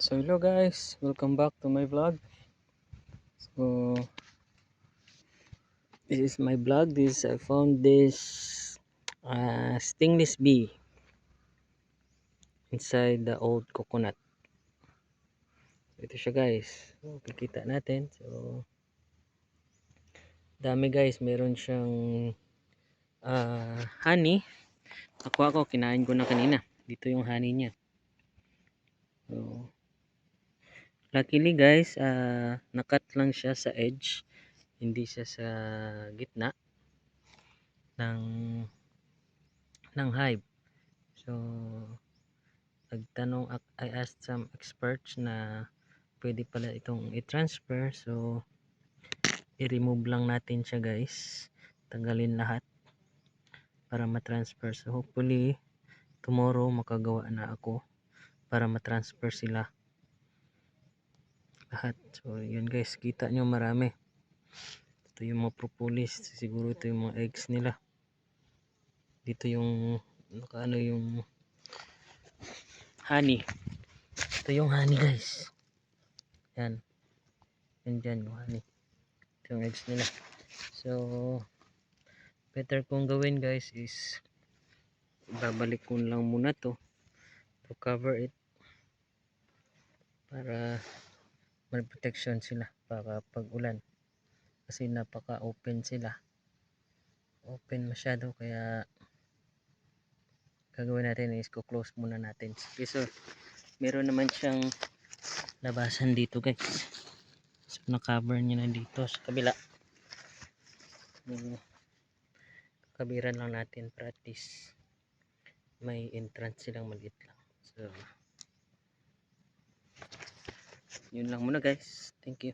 So hello guys, welcome back to my vlog. So this is my vlog. I found this stingless bee inside the old coconut. So ito siya guys. So kikita natin. So dami guys, meron siyang honey. Ako kinain ko na kanina. Dito yung honey niya. So luckily guys, nakat lang siya sa edge. Hindi siya sa gitna ng hive. So I asked some experts na pwede pala itong i-transfer. So i-remove lang natin siya guys, tanggalin lahat para ma-transfer. So hopefully tomorrow makagawa na ako para ma-transfer sila lahat. So yun guys, kita nyo marami. Ito yung mga propolis, siguro ito yung mga eggs nila. Dito yung ano yung honey. Ito yung honey guys. Yan. Yan dyan yung honey. Ito yung eggs nila. So better kong gawin guys is babalik ko lang muna to cover it para may protection sila para pag ulan, kasi napaka open sila, open masyado, kaya gagawin natin is close muna natin. So meron naman siyang labasan dito guys, so na cover niya na dito sa kabila. Kabiran lang natin para at least may entrance silang maliit lang. So yun lang muna guys, thank you.